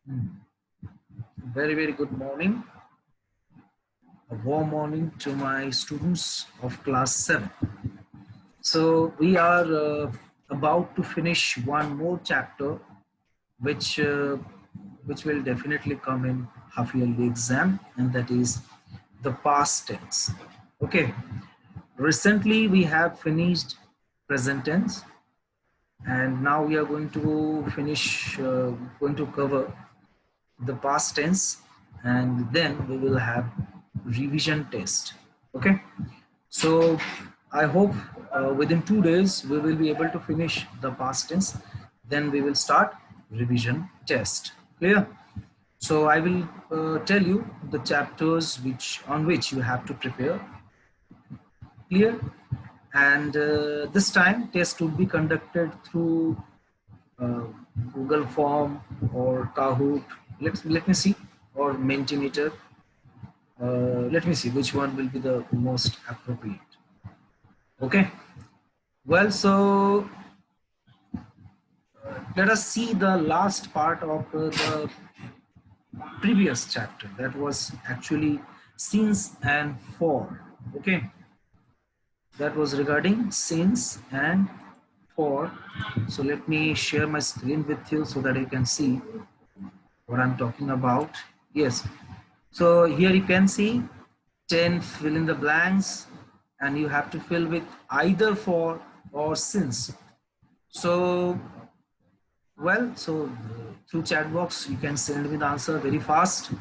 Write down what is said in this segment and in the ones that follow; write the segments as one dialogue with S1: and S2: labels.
S1: Very, very good morning. A warm morning to my students of class 7. So we are about to finish one more chapter which will definitely come in half yearly exam, and that is the past tense. Okay. Recently we have finished present tense, and now we are going to going to cover the past tense, and then we will have revision test. Okay, so I hope within 2 days we will be able to finish the past tense, then we will start revision test. Clear? So I will tell you the chapters which you have to prepare. Clear? And this time test would be conducted through uh, Google Form or Kahoot. Let me see, or Mentimeter. Let me see which one will be the most appropriate. Okay. Well, so let us see the last part of the previous chapter. That was actually since and for. Okay. That was regarding since and for. So let me share my screen with you so that you can see what I'm talking about. Yes. So here you can see 10 fill in the blanks, and you have to fill with either for or since. So, well, so through chat box, you can send me the answer very fast.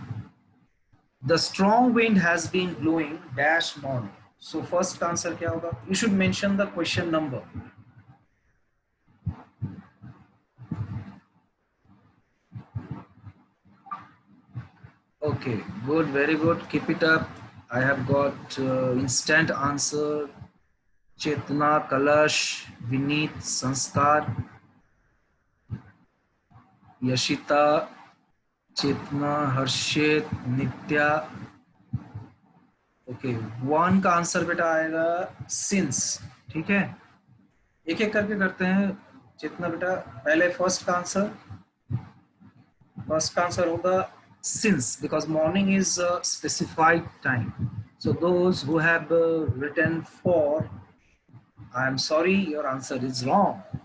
S1: The strong wind has been blowing dash morning. So first answer kya hoga? You should mention the question number. Okay, good, very good. Keep it up. I have got instant answer. Chetna, Kalash, Vineet, Sanskar, Yashita, Chetna, Harshit, Nitya. Okay, one का answer बेटा आएगा since. ठीक है, एक एक करके करते हैं. चेतना बेटा पहले फर्स्ट का आंसर होगा since, because morning is specified time. So those who have written for, I am sorry, your answer is wrong.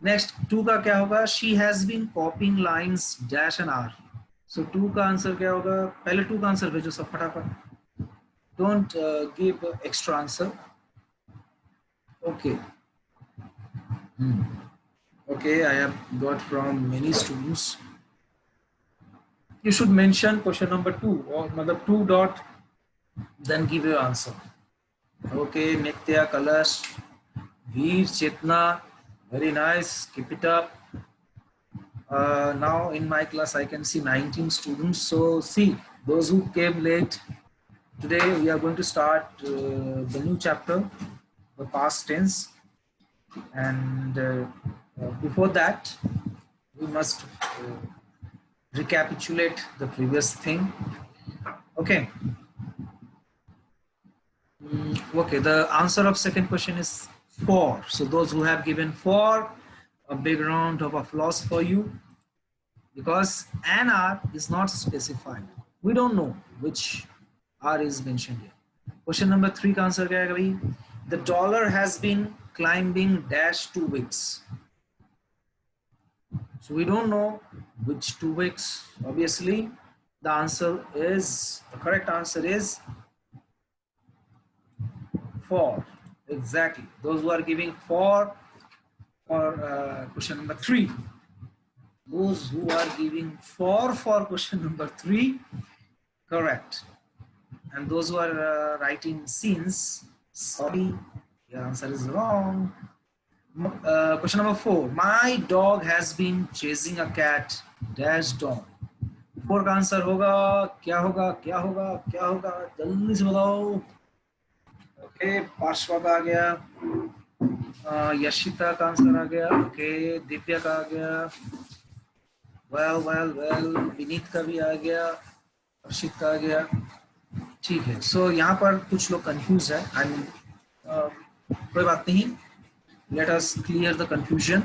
S1: Next 2 का क्या होगा? She has been copying lines dash and R. So 2 का answer क्या होगा? पहले 2 का answer भेजो सब फटाफट. Don't give extra answer. Okay, okay, I have got from many students. You should mention question number 2, or मतलब 2 dot, then give your answer. Okay, Nitya, Kalash, Veer, Chetna, very nice, keep it up. Now in my class I can see 19 students. So see, those who came late, today we are going to start the new chapter, the past tense, and before that we must recapitulate the previous thing. Okay. Okay, the answer of second question is for. So those who have given for, a big round of applause for you, because an R is not specified. We don't know which R is mentioned here. Question number 3 का answer क्या है भाई? The dollar has been climbing dash 2 weeks. So we don't know which 2 weeks. Obviously, the correct answer is for. Exactly. Those who are giving for question number 3. Those who are giving for question number 3, correct. And those who are writing since, sorry, your answer is wrong. Question number 4. My dog has been chasing a cat dash dawn. 4 का answer होगा क्या होगा? क्या होगा? क्या होगा? जल्दी से बताओ. ओके, पार्श्वा का आ गया, यशिता का आंसर आ गया. ओके, दिव्या का आ गया. वेल वेल वेल, विनीत का भी आ गया, हर्षित का आ गया. ठीक है. सो यहाँ पर कुछ लोग कंफ्यूज है. आई मीन कोई बात नहीं, let us clear the confusion.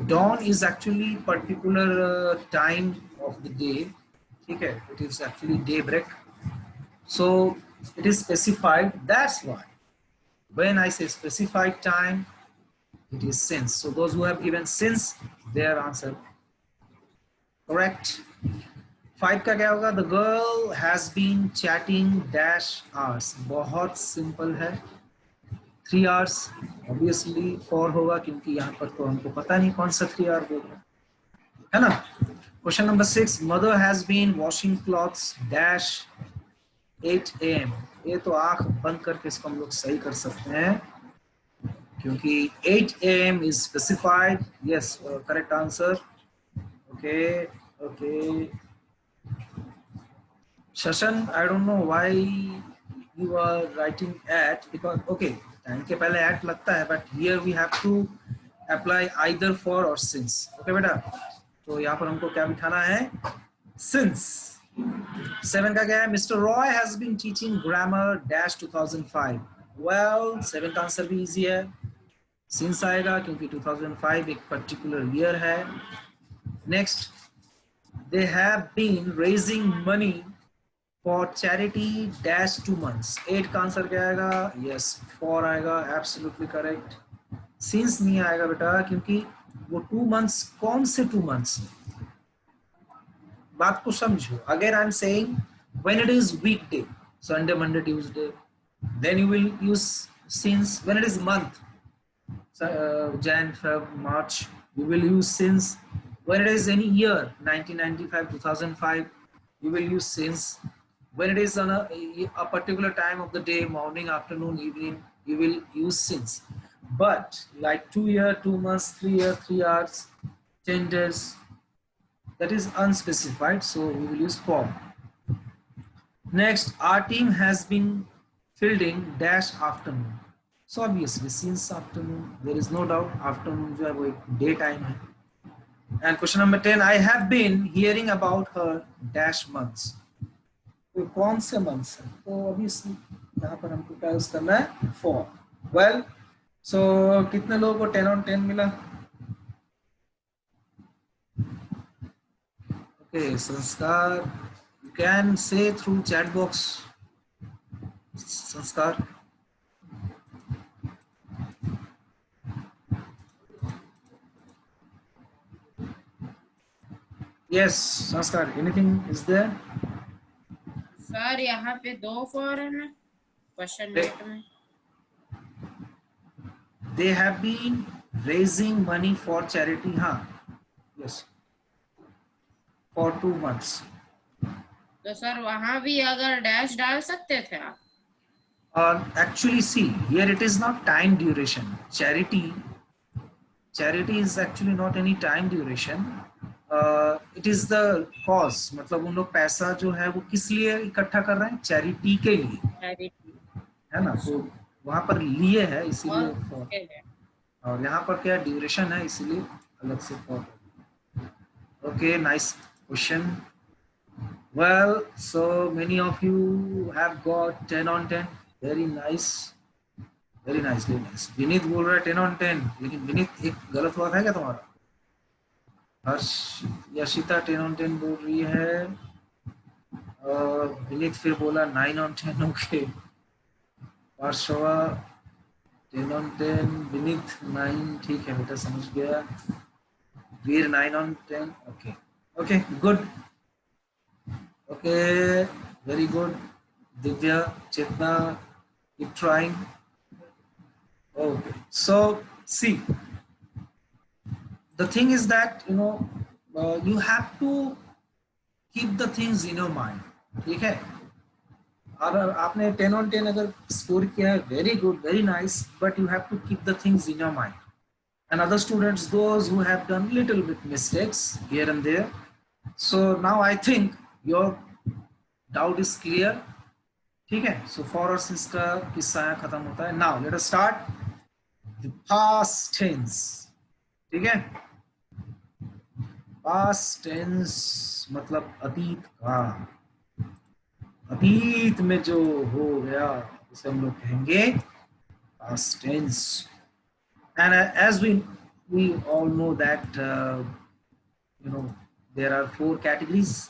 S1: dawn is actually particular time of the day. ठीक है, it is actually daybreak, so it is specified. That's why when I say specified time, it is since. So those who have given since, their answer correct. 5 का क्या होगा? The girl has been chatting dash hours. बहुत simple है, 3 hours. Obviously 4 होगा क्योंकि यहाँ पर तो हमको पता नहीं कौन सा 3 hour बोल रहा है ना. Question number 6, mother has been washing clothes dash 8 AM. ये तो आंख बंद करके इसको हम लोग सही कर सकते हैं क्योंकि 8 AM is specified. Yes, correct answer. Okay, okay. Shashan, I don't know why you are writing at, because okay, time के पहले at लगता है, but here we have to apply either for or since. Okay बेटा, तो यहाँ पर हमको क्या बिठाना है? Since. 7 का क्या है? Mr. Roy has been teaching grammar dash 2005. Well, 7 का आंसर भी easy है, since आएगा क्योंकि 2005 एक particular year है. Next, they have been raising money for charity dash 2 months. 8 का आंसर क्या आएगा? Yes, 4 आएगा, absolutely correct. Since नहीं आएगा बेटा क्योंकि वो 2 months कौन से 2 months? बात को समझो. Again I'm saying when it is weekday, Sunday, Monday, Tuesday, then you will use since. When it is month, Jan, Feb, March, you will use since. When it is any year, 1995, 2005, you will use since. When it is on a particular time of the day, morning, afternoon, evening, you will use since. But like 2 year, 2 months, 3 year, 3 hours, 10 days, that is unspecified, so we will use for. Next, our team has been fielding dash afternoon. So obviously since afternoon, there is no doubt afternoon जो है वो एक day time है. And question number 10, I have been hearing about her dash months. तो कौन से months है? तो obviously यहाँ पर हमको क्या यूज करना है? For. Well, so कितने लोगों को 10 on 10 मिला? Okay, Sanskar, you can say through chat box. Sanskar. Yes, Sanskar, anything is there?
S2: Sir यहाँ पे 2 फॉरन है क्वेश्चन नोट में.
S1: They have been raising money for charity. हाँ, yes, for 2 months.
S2: तो सर वहाँ भी अगर डैश डाल सकते थे आप?
S1: Actually, see, here it is not time duration. Charity is actually not any time duration. It is the cause. मतलब उन लोग पैसा जो है वो किस लिए इकट्ठा कर रहे हैं? चैरिटी के लिए, है ना. तो वहाँ पर लिए है इसीलिए. और यहाँ पर क्या ड्यूरेशन है इसीलिए अलग से for. Okay, nice question. Well, so many of you have got 10 on 10. Very nice, very nice, very nice. Vineet बोल रहा है 10 on 10, लेकिन विनीत एक गलत हुआ था क्या तुम्हारा? हर्ष, यशिता 10 on 10 बोल रही है. विनीत फिर बोला 9 on 10. Okay, Parshva 10 on 10, Vineet 9. ठीक है बेटा, समझ गया. Veer 9 on 10. Okay okay, good. Okay, very good. Divya, Chetna, keep trying. Okay, so see, the thing is that you have to keep the things in your mind. ठीक है, अगर आपने 10 on 10 अगर स्कोर किया है, very good, very nice, but you have to keep the things in your mind. And other students, those who have done little bit mistakes here and there, so now I think your doubt is clear. ठीक है, so for और since का किस्सा खत्म होता है. Now let us start the past tense. ठीक है, past tense मतलब अतीत का. अतीत में जो हो गया उसे हम लोग कहेंगे past tense. And as we we all know that you know there are four categories.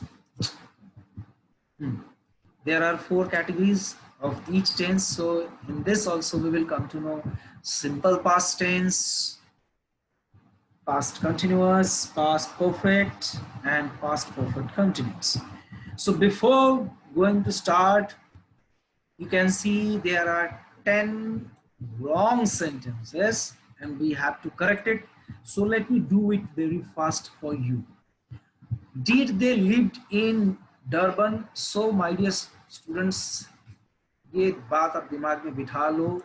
S1: There are four categories of each tense. So in this also we will come to know simple past tense, past continuous, past perfect, and past perfect continuous. So before going to start, you can see there are 10 wrong sentences and we have to correct it. So let me do it very fast for you. Did they lived in Durban? So my dear students, ये बात आप दिमाग में बिठा लो,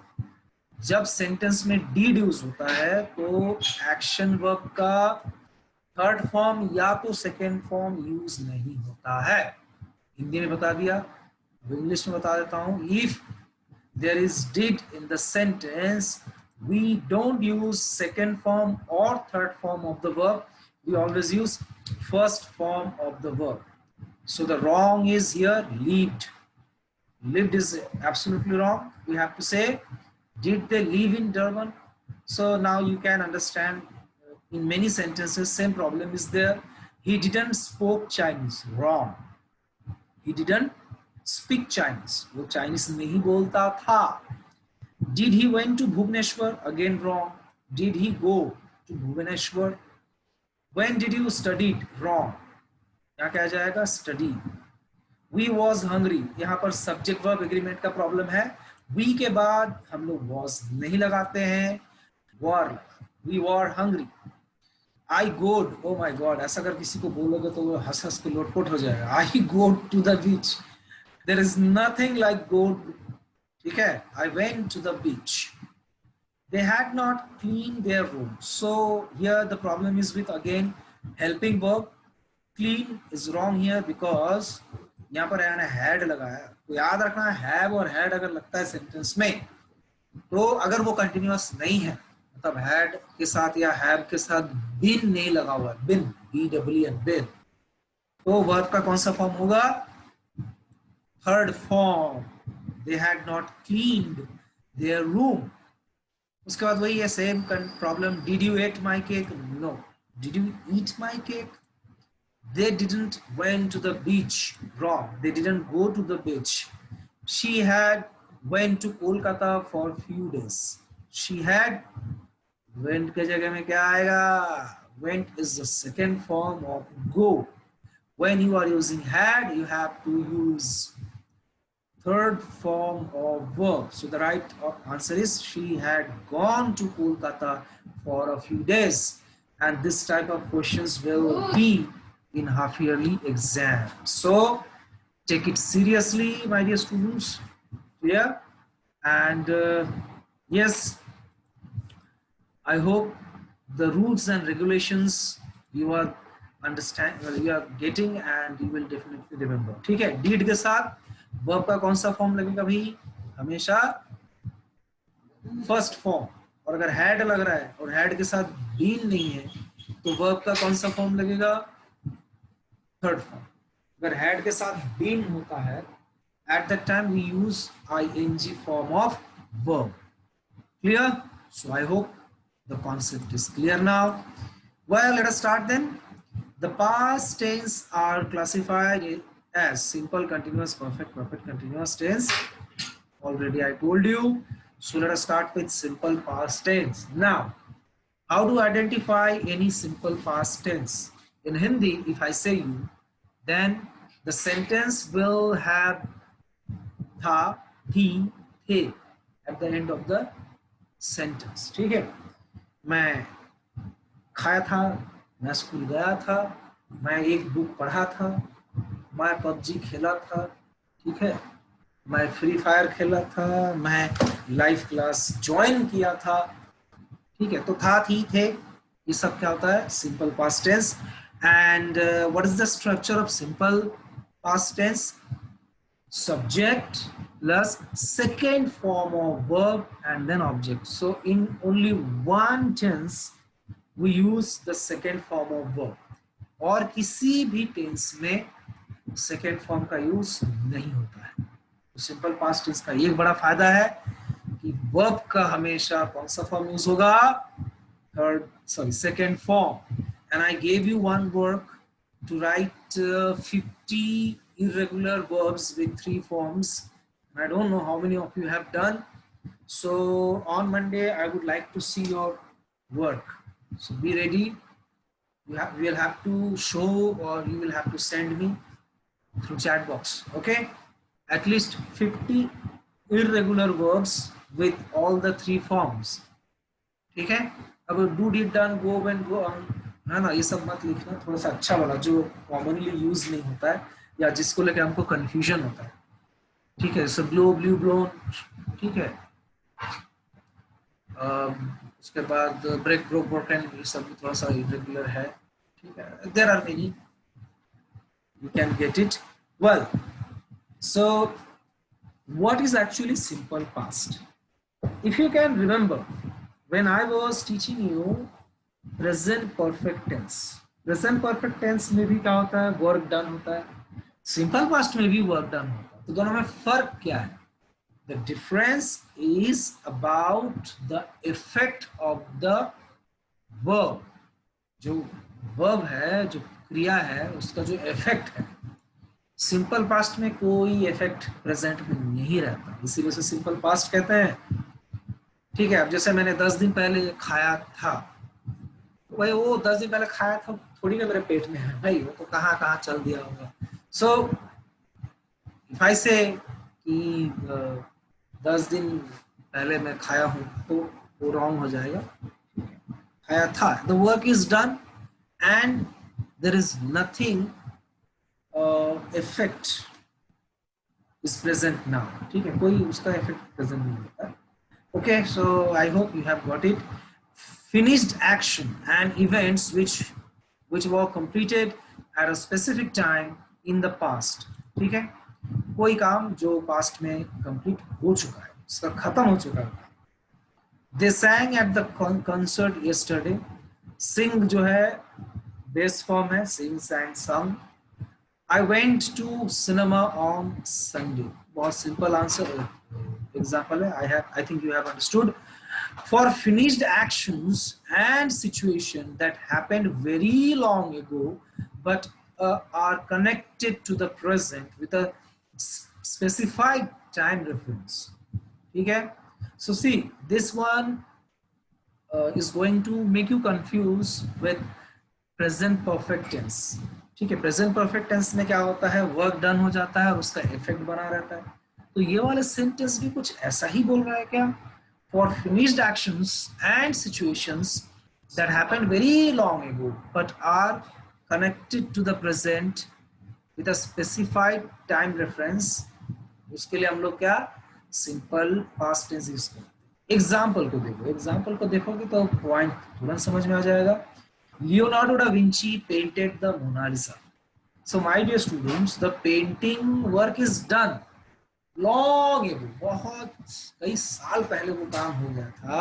S1: जब sentence में did use होता है तो एक्शन वर्ब का थर्ड फॉर्म या तो सेकेंड फॉर्म यूज नहीं होता है. हिंदी में बता दिया, इंग्लिश में बता देता हूं. If there is did in the sentence, we don't use second form or third form of the verb. We always use first form of the verb. So the wrong is here, lived. Lived is absolutely wrong. We have to say, did they live in Durban? So now you can understand in many sentences, same problem is there. He didn't spoke Chinese. Wrong. He didn't speak Chinese. वो Chinese नहीं बोलता था. Did he went to Bhubaneswar? Again wrong. Did he go to Bhubaneswar? When did you study? Wrong. यहाँ क्या आ जाएगा? Study. We was hungry. यहाँ पर subject verb agreement का problem है. We के बाद हम लोग was नहीं लगाते हैं. Were. We were hungry. I go. Oh my God. ऐसा अगर किसी को बोलोगे तो वो हंस हंस के लोटपोट हो जाएगा. I go to the beach. There is nothing like go. ठीक है? I went to the beach. They had not cleaned their room. So here the problem is with again helping verb. Clean is wrong here because यहाँ पर मैंने had लगाया. तो याद रखना have और had अगर लगता है सेंटेंस में तो अगर वो कंटिन्यूअस नहीं है, मतलब had के साथ या have के साथ been नहीं लगा हुआ, been, B-W-N, been, तो वर्ब का कौन सा फॉर्म होगा? Third form. They had not cleaned their room. उसके बाद वही है same problem. Did you eat my cake? No. Did you eat my cake? They didn't went to the beach. Wrong. They didn't go to the beach. She had went to Kolkata for few days. She had went के जगह में क्या आएगा? Went is the second form of go. When you are using had, you have to use third form of verb. So the right answer is she had gone to Kolkata for a few days. And this type of questions will be in half yearly exam. So take it seriously, my dear students. Clear? And yes, I hope the rules and regulations you are you are getting and you will definitely remember. ठीक है? Did के साथ verb का कौन सा form लगेगा भाई? हमेशा फर्स्ट फॉर्म. और अगर हैड लग रहा है और हैड के साथ बीन नहीं है तो वर्ब का कौन सा फॉर्म लगेगा? Third form. अगर हैड के साथ बीन होता है at that time we use ing form of verb. Clear? So I hope the concept is clear now. Well, let us start then. The past tense are classified as simple, continuous, perfect, perfect continuous tense. Already I told you. So let us start with simple past tense. Now, how to identify any simple past tense? In Hindi, if I say you, then the sentence will have था, थी, थे at the end of the sentence. ठीक है? मैं खाया था, मैं school गया था, मैं एक बुक पढ़ा था, मैं पबजी खेला था, ठीक है, मैं फ्री फायर खेला था, मैं लाइव क्लास ज्वाइन किया था, ठीक है. तो था, थी, थे, ये सब क्या होता है? Simple past tense. And what is the structure of simple past tense? Subject plus second form of verb and then object. So in only one tense we use the second form of verb. और किसी भी tense में second form का use नहीं होता है. तो simple past tense का एक बड़ा फायदा है कि वर्ब का हमेशा कौन सा फॉर्म यूज होगा? second form, and I gave you one work to write 50 irregular verbs with 3 forms. And I don't know how many of you have done. So on Monday, I would like to see your work. So be ready. We will have to show, or you will have to send me through chat box. Okay, at least 50 irregular verbs with all the 3 forms. ठीक है, अब do did done go when go on, है ना, ये सब मत लिखना, थोड़ा सा अच्छा वाला जो कॉमनली यूज नहीं होता है या जिसको लेके हमको कंफ्यूजन होता है. ठीक है, सो ब्लो ब्लू ब्लोन. ठीक है, उसके बाद ब्रेक ब्रोक ब्रोकन, ये सब थोड़ा सा इरेगुलर है. ठीक है, there are many, you can get it well. So what is actually simple past? If you can remember, when I was teaching you present perfect tense में भी क्या होता है, वर्क डन होता है. सिंपल पास्ट में भी वर्क डन होता है. तो दोनों में फर्क क्या है? The difference is about the effect of the verb. जो verb है, जो क्रिया है, उसका जो इफेक्ट है, सिंपल पास्ट में कोई इफेक्ट प्रेजेंट में नहीं रहता, इसीलिए से सिंपल पास्ट कहते हैं. ठीक है, अब जैसे मैंने 10 दिन पहले खाया था, तो भाई वो 10 दिन पहले खाया था थोड़ी ना मेरे पेट में है भाई, वो तो कहाँ कहाँ चल दिया होगा. सो इफ आई से कि 10 दिन पहले मैं खाया हूँ, तो वो रॉन्ग हो जाएगा. खाया था, the work is done and there is nothing effect is present now. ठीक है, कोई उसका इफेक्ट प्रेजेंट नहीं होता. Okay, so I hope you have got it. Finished action and events which were completed at a specific time in the past. ठीक है, कोई काम जो पास्ट में कंप्लीट हो चुका है, उसका खत्म हो चुका है. They sang at the concert yesterday. Sing जो है बेस फॉर्म है, sing, sang, sung. I went to cinema on Sunday. बहुत सिंपल आंसर example है. I think you have understood. For finished actions and situation that happened very long ago but are connected to the present with a specified time reference. ठीक है, so see, this one is going to make you confuse with present perfect tense. ठीक है, present perfect tense में क्या होता है, work done हो जाता है और उसका इफेक्ट बना रहता है. तो ये वाले सेंटेंस भी कुछ ऐसा ही बोल रहा है क्या? For finished actions and situations that happened very long ago but are connected to the present with a specified time reference, उसके लिए हम लोग क्या सिंपल पास्ट टेंस यूज करते हैं. एग्जाम्पल को देखोगे तो पॉइंट तुरंत समझ में आ जाएगा. Leonardo da Vinci painted the Mona Lisa. So my dear students, the painting work is done long ago. बहुत कई साल पहले वो काम हो गया था,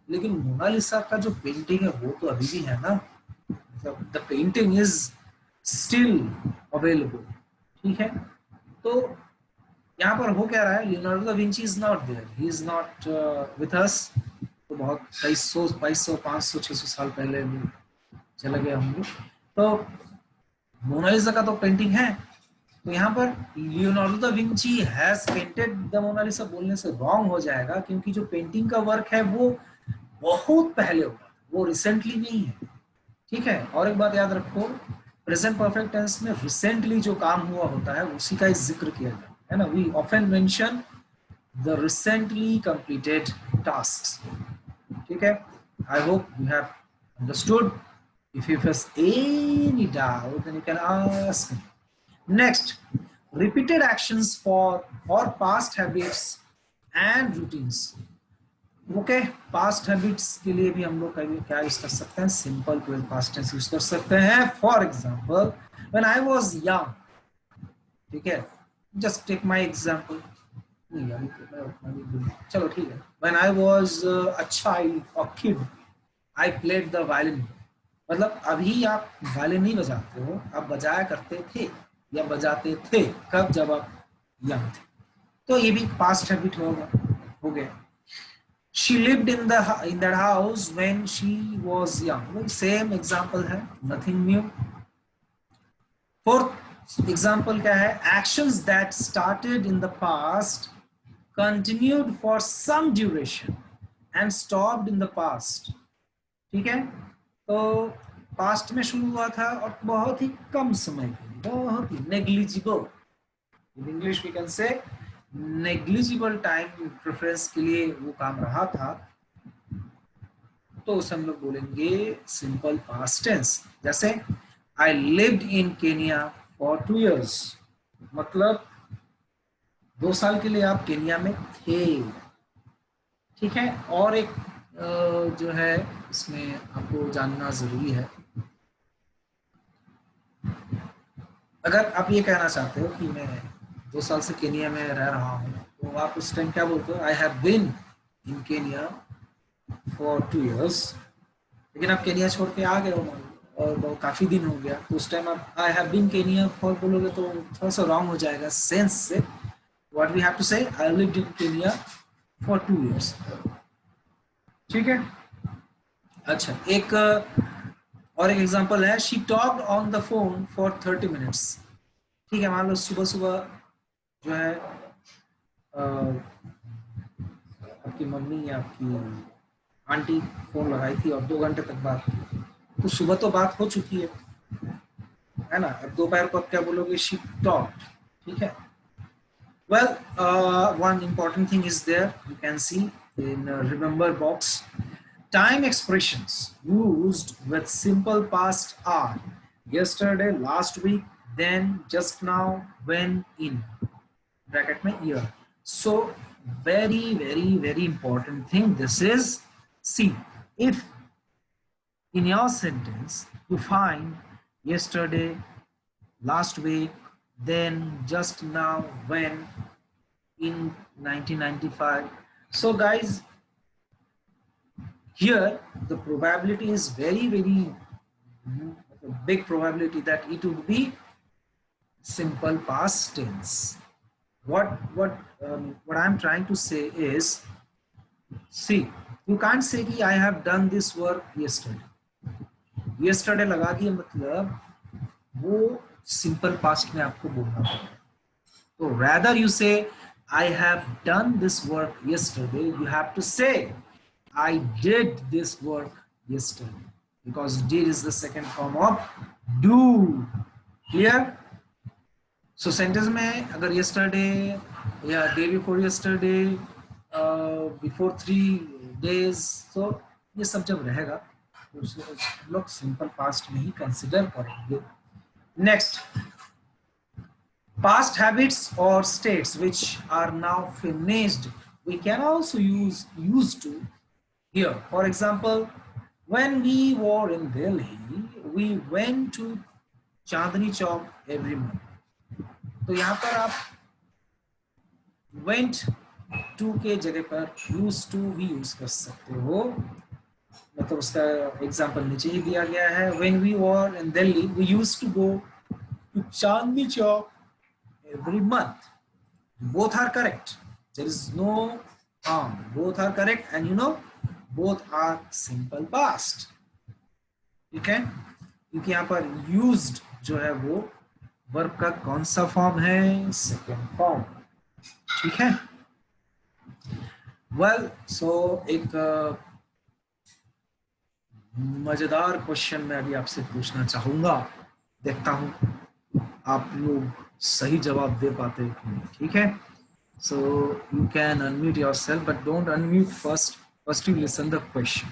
S1: लेकिन मोनालिसा का जो पेंटिंग है वो तो अभी भी है ना. The painting is still available. ठीक है, तो यहाँ पर हो क्या रहा है, Leonardo da Vinci is not there. He is not with us. तो बहुत 2200, 500, 600 साल पहले चले गए होंगे. तो मोनालिसा का तो पेंटिंग है, तो यहाँ पर Leonardo da Vinci has painted the Mona Lisa बोलने से रॉन्ग हो जाएगा, क्योंकि जो पेंटिंग का वर्क है वो बहुत पहले हुआ, वो रिसेंटली नहीं है. ठीक है, और एक बात याद रखो, प्रेजेंट परफेक्ट टेंस में रिसेंटली जो काम हुआ होता है उसी का जिक्र किया जाता है ना. We often mention the recently completed tasks. ठीक है, I hope you have understood. If you face any doubt, then you can ask me. Next, repeated actions for past habits and routines. Okay, past habits के लिए भी हम लोग क्या use कर सकते हैं, simple present past tense use कर सकते हैं. For example, when I was young. ठीक है, just take my example. चलो ठीक है, when I was a child or kid, I played the violin. मतलब अभी आप वायलिन नहीं बजाते हो, आप बजाया करते थे या बजाते थे कब, जब आप यंग थे. तो ये भी पास्ट हैबिट हो गया. She lived in that house when she was young. Same example है, nothing new. Fourth example क्या है? Actions that started in the past continued for some duration and stopped in the past. ठीक है, तो past में शुरू हुआ था और बहुत ही कम समय के लिए, बहुत ही negligible, in English we can say negligible time preference के लिए वो काम रहा था, तो उसे हम लोग बोलेंगे सिंपल पास्ट टेंस. जैसे I lived in Kenya for 2 years, मतलब 2 साल के लिए आप केनिया में थे. ठीक है, और एक जो है इसमें आपको जानना जरूरी है, अगर आप ये कहना चाहते हो कि मैं 2 साल से केनिया में रह रहा हूँ, तो आप उस टाइम क्या बोलते हो? I have been in Kenya for 2 years. लेकिन आप केनिया छोड़ के आ गए हो और बहुत काफी दिन हो गया, तो उस टाइम आप I have been Kenya for बोलोगे तो थोड़ा सा रॉन्ग हो जाएगा सेंस से. व्हाट वी हैव टू से, आई lived in Kenya for 2 years. ठीक है. अच्छा, एक और एक एग्जांपल है, she talked on the phone for 30 minutes. ठीक है, मान लो सुबह सुबह जो है आपकी मम्मी या आपकी आंटी फोन लगाई थी और 2 घंटे तक बात की, तो सुबह तो बात हो चुकी है ना. अब दोपहर को आप क्या बोलोगे? She talked. ठीक है. Well, one important thing is there, you can see in remember box. Time expressions used with simple past are yesterday, last week, then, just now, when, in. Bracket mein year. So very, very, very important thing this is. See, if in your sentence you find yesterday, last week, then, just now, when, in 1995. So guys, here the probability is very, very big probability that it would be simple past tense. What I'm trying to say is, see, you can't say कि I have done this work yesterday. Yesterday लगा दिया मतलब वो simple past में आपको बोलना पड़ेगा. So rather you say I have done this work yesterday, you have to say I did this work yesterday, because did is the second form of do. Clear? So sentence में अगर yesterday या day before yesterday, before 3 days, so ये सब जब रहेगा तो उसे हम लोग सिंपल पास्ट में ही कंसिडर करेंगे. Next, past habits or states which are now finished, we can also use used to here. For example, when we were in Delhi, we went to Chandni Chowk every month. तो यहाँ पर आप went to के जगह पर used to भी use कर सकते हो, मतलब उसका एग्जाम्पल नीचे ही दिया गया है. When we were in Delhi, we used to go to Chandni Chowk every month. Both are correct. There is no harm. Both are correct, and you know, both are simple past. ठीक है, क्योंकि यहाँ पर used जो है वो verb का कौन सा फॉर्म है? Second form. ठीक है. वेल, सो एक मजेदार क्वेश्चन मैं अभी आपसे पूछना चाहूंगा, देखता हूं आप लोग सही जवाब दे पाते हैं कि नहीं. ठीक है. So you can unmute yourself, but don't unmute first. First you listen the question.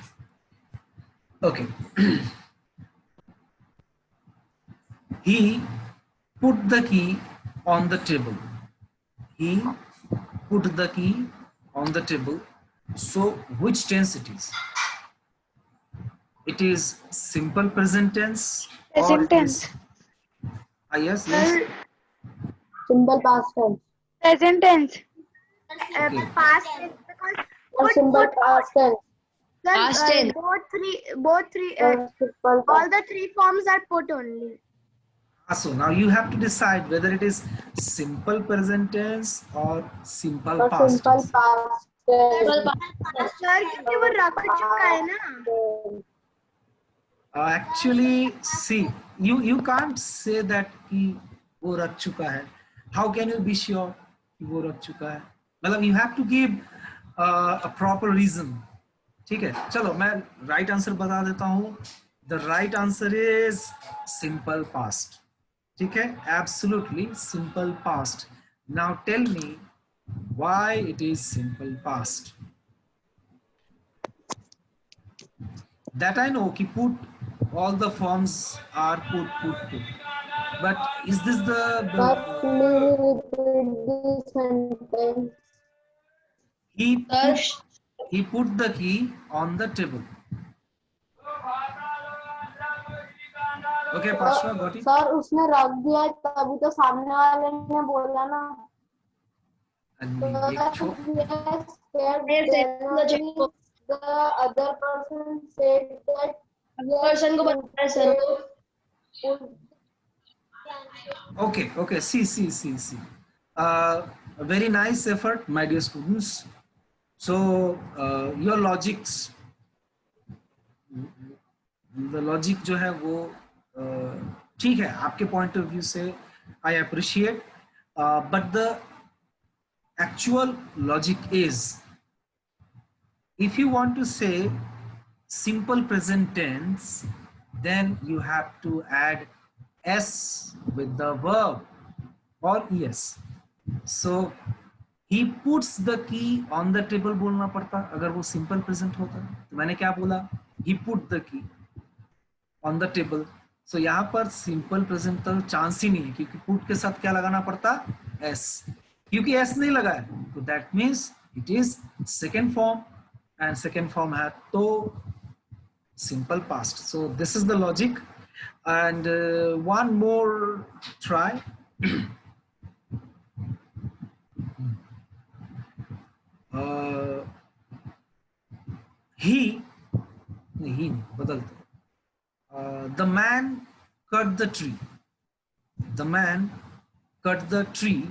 S1: Okay. He put the key on the table. He put the key on the table. So which tense it is? It is simple present tense or
S3: Present
S1: it
S3: tense.
S1: is yes, yes.
S4: Simple past tense.
S3: Present tense.
S1: Okay.
S5: Past tense, because
S4: Or simple past tense.
S5: then,
S3: Past tense.
S5: both three
S4: Simple
S5: all
S4: past.
S5: the 3 forms are put only.
S1: So now you have to decide whether it is simple present tense or simple
S4: Or
S1: past
S4: simple
S1: tense.
S4: past
S5: sir क्योंकि वो रख चुका है ना.
S1: Actually, see, you can't say that कि वो रख चुका है. How can you be sure कि वो रख चुका है? मतलब you have to give a proper reason. ठीक है, चलो मैं right answer बता देता हूँ. The right answer is simple past. ठीक है, absolutely simple past. Now tell me why it is simple past. That I know कि put all the forms are put. But is this
S4: But please repeat the sentence.
S1: he put the key on the table. Okay, Pashwa, got it?
S4: Sir उसने रख दिया है, तभी तो सामने वाले ने बोला ना.
S1: नहीं, एक छो
S4: The other person said that person को बताया sir.
S1: Okay, see. Very nice effort, my dear students. So your logics, the logic जो है वो ठीक है आपके point of view से I appreciate, but the actual logic is, if you want to say simple present tense, then you have to add s with the verb or es. So he puts the key on the table बोलना पड़ता अगर वो simple present होता. तो मैंने क्या बोला, he put the key on the table. So यहाँ पर simple present तो चांस ही नहीं है क्योंकि put के साथ क्या लगाना पड़ता, s. क्योंकि s नहीं लगा है तो that means it is second form, and second form है तो simple past. So this is the logic. And one more try. He बदलते. The man cut the tree. The man cut the tree.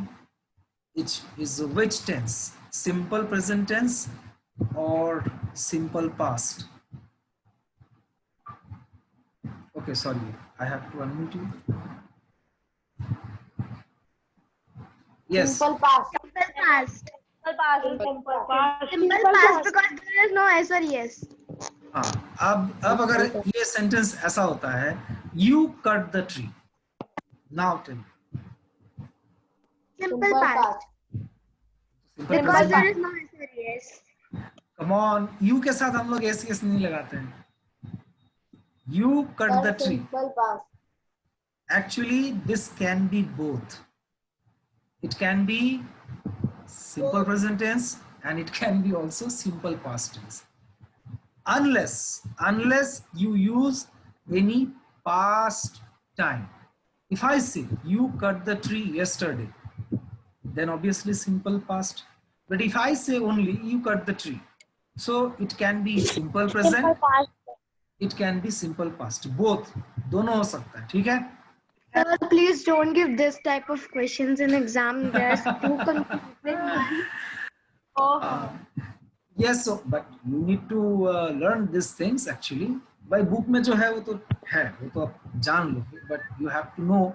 S1: It is which tense? Simple present tense or simple past? Okay, sorry, I have to unmute you. Yes.
S4: Simple past.
S5: Simple past.
S4: Simple past.
S5: Simple past because there is no s or yes.
S1: हाँ, अब अगर ये sentence ऐसा होता है, you cut the tree. Now tell me.
S5: Simple past
S1: Simple
S5: because
S1: present.
S5: there is no s or yes.
S1: Come on, you के साथ हम लोग ऐसे नहीं लगाते हैं. You cut the tree.
S4: Simple past.
S1: Actually, this can be both. It can be simple present tense and it can be also simple past tense. Unless you use any past time. If I say you cut the tree yesterday, then obviously simple past. But if I say only you cut the tree, so it can be simple present, it can be simple past. Both, दोनों हो सकता है, ठीक है?
S5: Sir, please don't give this type of questions in exam. There's too confusing.
S1: Yes, so but you need to learn these things actually. By book में जो है वो तो है, वो तो आप जान लोगे, but you have to know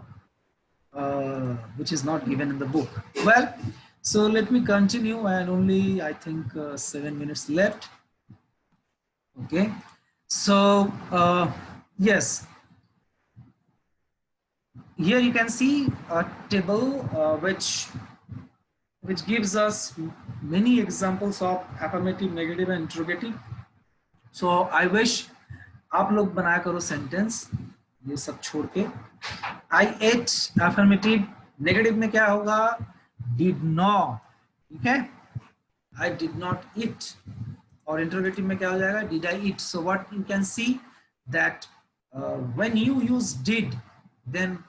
S1: which is not given in the book. Well, so let me continue, and only I think 7 minutes left. Okay, so yes, here you can see a table which gives us many examples of affirmative, negative and interrogative. So I wish आप लोग बनाया करो sentence ये सब छोड़ के. I ate affirmative, negative में क्या होगा, did not, ठीक है, I did not eat. और interrogative में क्या हो जाएगा, did I eat. So what you can see that when you use did, then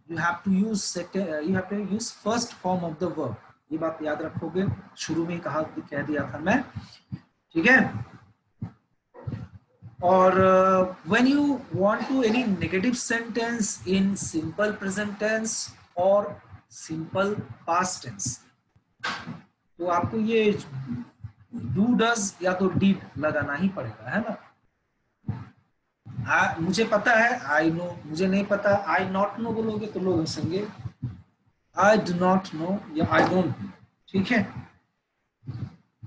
S1: you have to use first form of the verb. ये बात याद रखोगे, शुरू में कह दिया था मैं, ठीक है. और when you want to any negative sentence in simple present tense or simple past tense, तो आपको ये डू डज या तो डिड लगाना ही पड़ेगा, है ना। मुझे पता है, आई नो, मुझे नहीं पता, आई नॉट नो बोलोगे तो लोग हंसेंगे। आई डू नॉट नो या आई डोंट नो, ठीक है।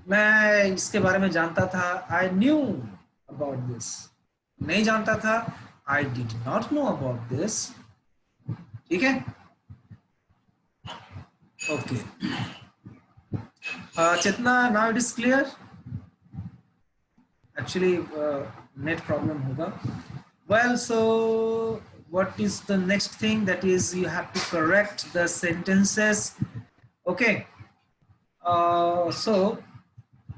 S1: मैं इसके बारे में जानता था, आई न्यू अबाउट दिस। नहीं जानता था, I did not know about this, ठीक है। Okay, Chetna, now it is clear. Actually net problem होगा। Well, so what is the next thing? That is, you have to correct the sentences. Okay. So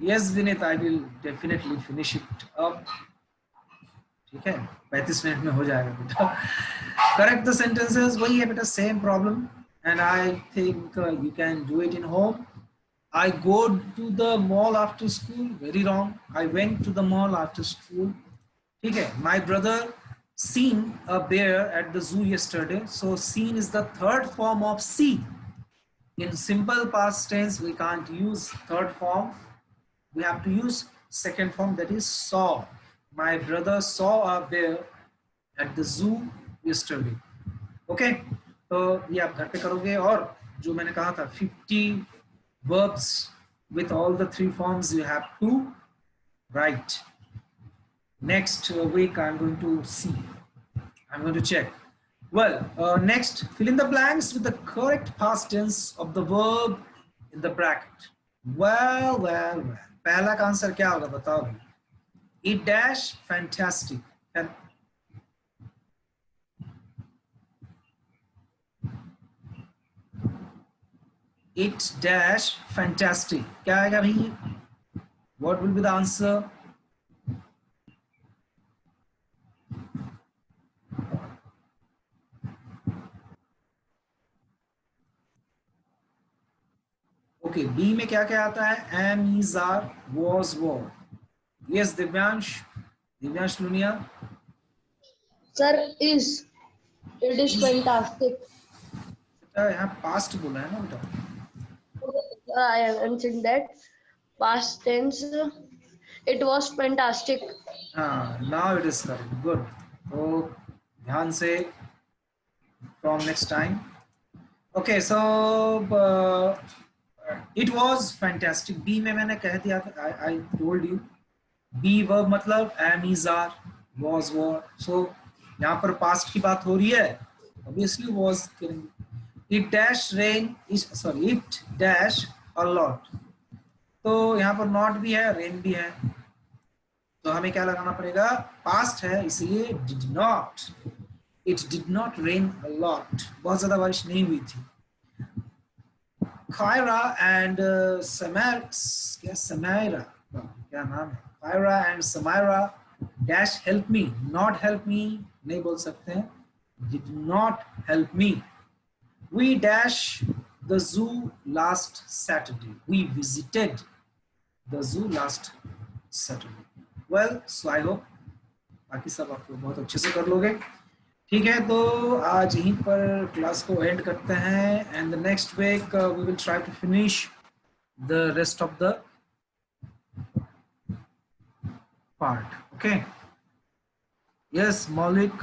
S1: yes, Vinit, I will definitely finish it up. ठीक है, 35 minute में हो जाएगा बेटा। Correct the sentences, वही है बेटा, same problem, and I think you can do it in home. I go to the mall after school. Very wrong. I went to the mall after school. ठीक है, my brother seen a bear at the zoo yesterday. So seen is the third form of see. In simple past tense, we can't use third form. We have to use second form, that is saw. My brother saw a bear at the zoo yesterday. Okay, तो ये आप घर पे करोगे। और जो मैंने कहा था 50 verbs with all the 3 forms you have to write. Next week I'm going to see, I'm going to check. Well, next, fill in the blanks with the correct past tense of the verb in the bracket. Well, पहला का answer क्या होगा बताओ भाई। It dash fantastic. It dash fantastic. क्या आएगा भाई? What will be the answer? Okay, B में क्या क्या आता है? Am, is, are, was, were. Yes Divyansh, Divyansh Luniya.
S4: Sir, is. It is fantastic.
S1: बेटा यहाँ पास्ट बोला है ना बेटा।
S4: I am saying that past tense. It was fantastic.
S1: हाँ, now it is correct, good. तो ध्यान से from next time. Okay, so it was fantastic. B में मैंने कह दिया था, I told you, B verb मतलब am, is, are, was, were. सो यहाँ पर पास्ट की बात हो रही है, ऑब्वियसली वाज करेंगे। It dash rain, sorry it dash a lot. तो यहाँ पर नॉट भी है, रेन भी है, तो हमें क्या लगाना पड़ेगा? पास्ट है इसलिए did not. It did not rain a lot, बहुत ज्यादा बारिश नहीं हुई थी। Kyra and Samaira, क्या नाम है? Kyra and Samaira dash help me, not help me नहीं बोल सकते हैं, did not help me. We dash the zoo last Saturday. We visited the zoo last Saturday. Well, so I hope बाकी सब आप लोग बहुत अच्छे से कर लोगे। ठीक है, तो आज यहीं पर क्लास को एंड करते हैं, and the next week we will try to finish the rest of the part. Okay, yes मौलिक।